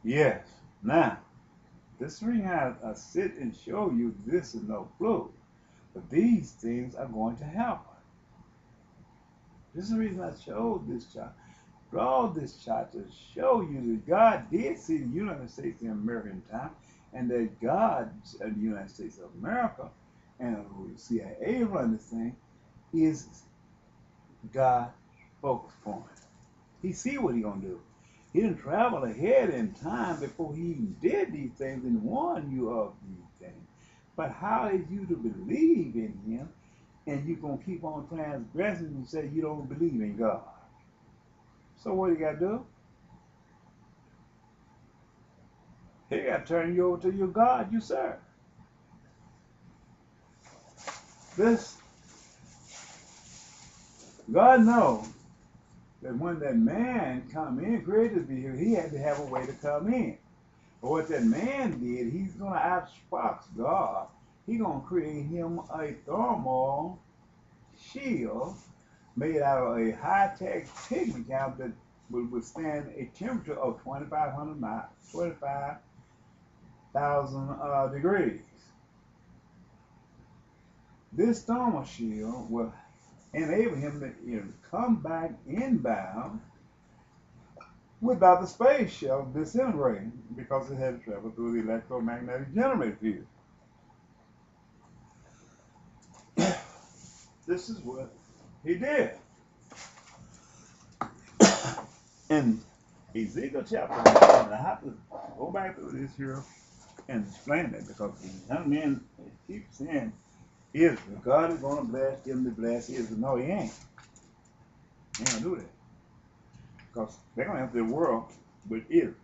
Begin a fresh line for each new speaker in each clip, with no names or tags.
Yes. Now, this ring I sit and show you this is no clue. But these things are going to happen. This is the reason I showed this chart. Draw this chart to show you that God did see the United States in American time, and that God, the United States of America, and who CIA run this thing, is God focused point. He see what he gonna do. He didn't travel ahead in time before he even did these things and warned you of these things. But how is you to believe in him and you gonna keep on transgressing and say you don't believe in God? So what you gotta do? He gotta turn you over to your God you serve. This God knows that when that man come in, created to be here, he had to have a way to come in. But what that man did, he's gonna outfox God. He's gonna create him a thermal shield made out of a high-tech pigment cap that would withstand a temperature of 2,500 miles, 25,000 degrees. This thermal shield will enable him to come back inbound without the space shuttle disintegrating because it had to travel through the electromagnetic generator field. This is what he did. In Ezekiel chapter 1, and I have to go back through this here and explain that because the young men keep saying Israel, God is going to bless them to bless Israel. No, he ain't. He ain't going to do that because they're going to have the world with Israel.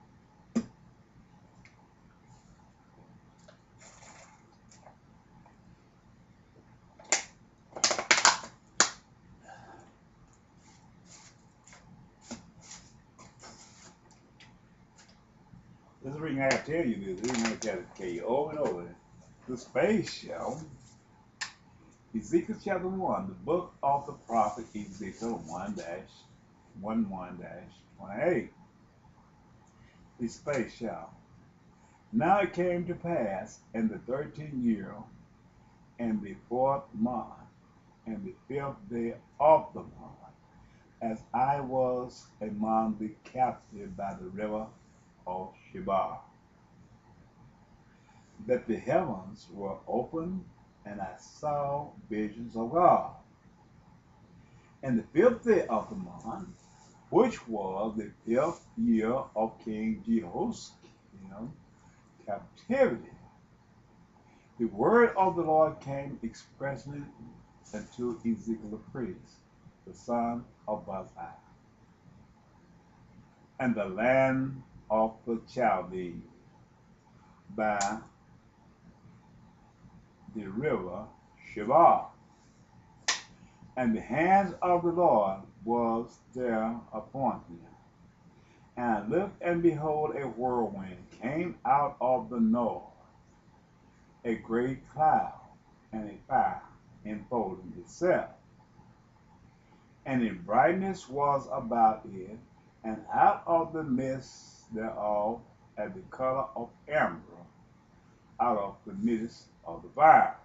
This is the reason I got to tell you this. This is I got to tell you over and over. The space shuttle, Ezekiel chapter 1, the book of the prophet Ezekiel 1-11-28. The space shuttle. Now it came to pass in the 13th year, and the 4th month, and the 5th day of the month, as I was among the captive by the river of Shebar, that the heavens were opened, and I saw visions of God. And the 5th day of the month, which was the 5th year of King Jehoiakim captivity, the word of the Lord came expressly unto Ezekiel the priest, the son of Buzi, and the land of the Chaldees by the river Shebar. And the hands of the Lord was there upon him. And I looked, and behold, a whirlwind came out of the north, a great cloud, and a fire enfolding itself. And the brightness was about it, and out of the midst thereof, as the color of amber, out of the midst of the fire.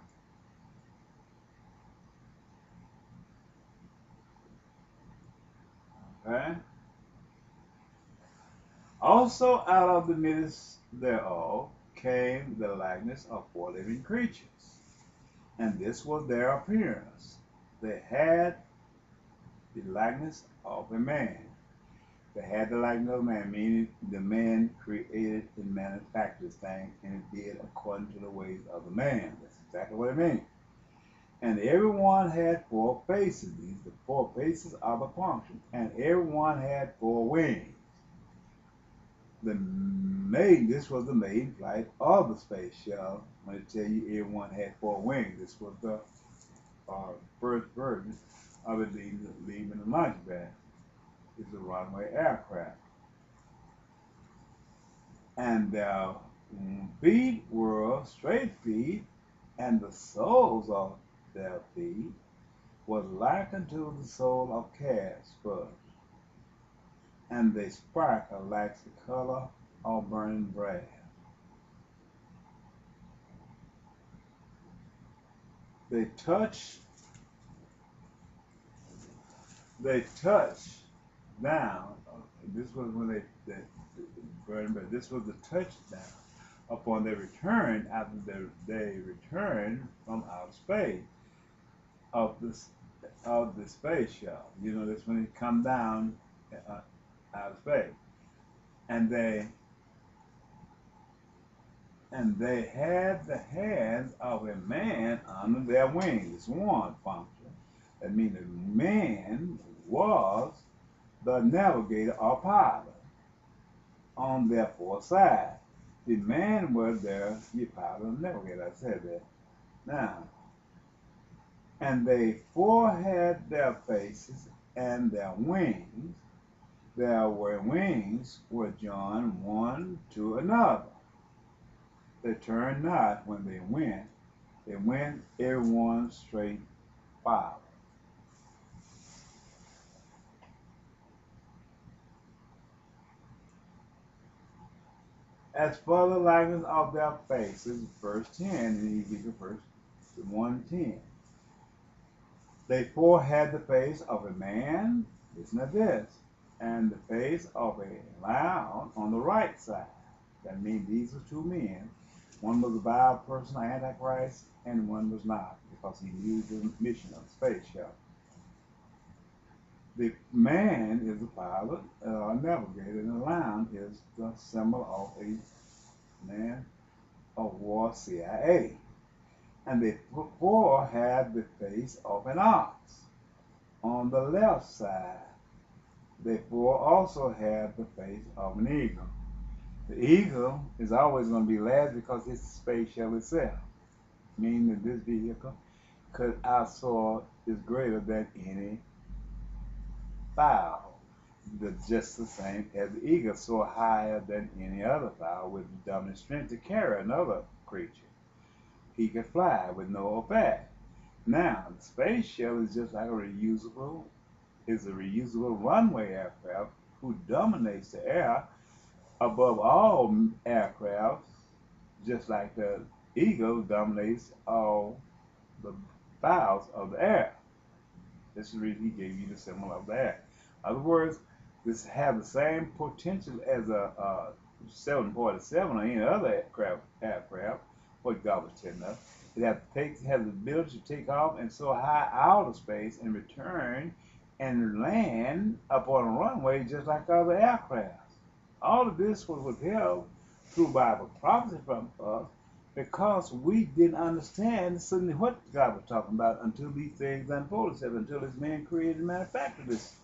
Okay? Also out of the midst thereof came the likeness of 4 living creatures, and this was their appearance. They had the likeness of a man. They had the likeness of a man, meaning the man created and manufactured this thing, and it did according to the ways of the man. That's exactly what it means. And everyone had 4 faces. These are the 4 faces of a function. And everyone had 4 wings. This was the maiden flight of the space shuttle. When I tell you everyone had 4 wings, this was the first version of it leaving the launch pad. It's a runway aircraft. And their feet were straight feet, and the soles of their feet was like unto the sole of calf's foot, and they sparkled like the color or burning brass. They touch down. This was when they burned brass. This was the touchdown upon their return after they returned from outer space of the space shuttle. You know, that's when it come down out of space, and they had the hands of a man under their wings. It's one function. That means the man was the navigator or pilot on their four sides. The man was there, the pilot and navigator. I said that. Now, and they forehead their faces and their wings. Their wings were joined one to another. They turned not when they went. They went everyone straight forward. As for the likeness of their faces, verse 10 in Ezekiel verse 1:10. They forehead the face of a man, listen to this, and the face of a lion on the right side. That means these are two men. One was a vile person, Antichrist, and one was not, because he knew the mission of the space shuttle. The man is the pilot, navigator, and the lion is the symbol of a man of war, CIA. And they forehead the face of an ox on the left side. They also have the face of an eagle. The eagle is always going to be last because it's the space shuttle itself, meaning that this vehicle could outsoar is greater than any fowl. Just the same as the eagle soar higher than any other fowl with the dominant strength to carry another creature. He can fly with no effect. Now, the space shuttle is just like a reusable runway aircraft who dominates the air above all aircraft, just like the eagle dominates all the fowls of the air. This is the reason he gave you the symbol of the air. In other words, this has the same potential as a 747 or any other aircraft, what God was telling us. It has the ability to take off and soar high out of space and return and land up on a runway just like other aircraft. All of this was withheld through Bible prophecy from us because we didn't understand suddenly what God was talking about until these things unfolded, until this man created and manufactured this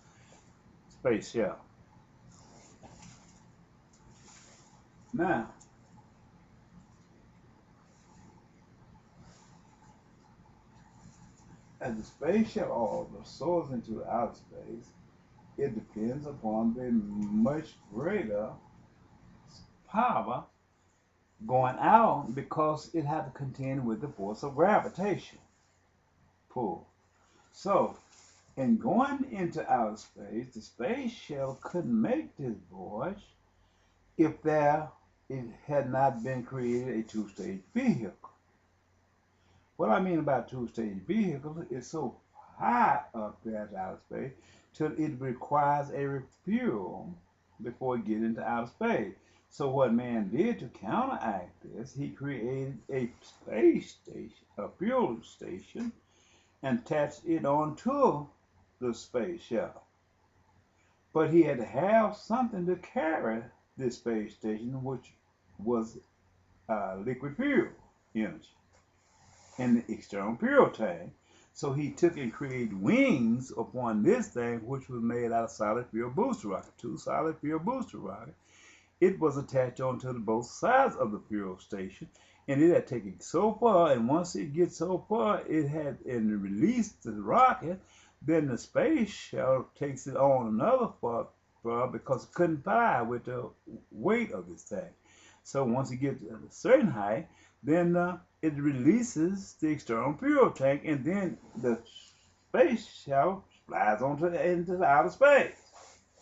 space shuttle. Now, as the space shuttle soars into outer space, it depends upon the much greater power going out because it had to contend with the force of gravitation pull. So, in going into outer space, the space shuttle couldn't make this voyage if it had not been created a two-stage vehicle. What I mean about two-stage vehicle is so high up there in outer space till it requires a refuel before it gets into outer space. So what man did to counteract this, he created a space station, a fuel station, and attached it onto the space shuttle. But he had to have something to carry this space station, which was liquid fuel energy in the external fuel tank. So he took and created wings upon this thing, which was made out of solid fuel booster rocket, two solid fuel booster rockets. It was attached onto both sides of the fuel station, and it had taken so far, and once it gets so far, it had released the rocket, then the space shuttle takes it on another far because it couldn't fly with the weight of this thing. So once it gets to a certain height, then it releases the external fuel tank, and then the space shuttle flies into outer space.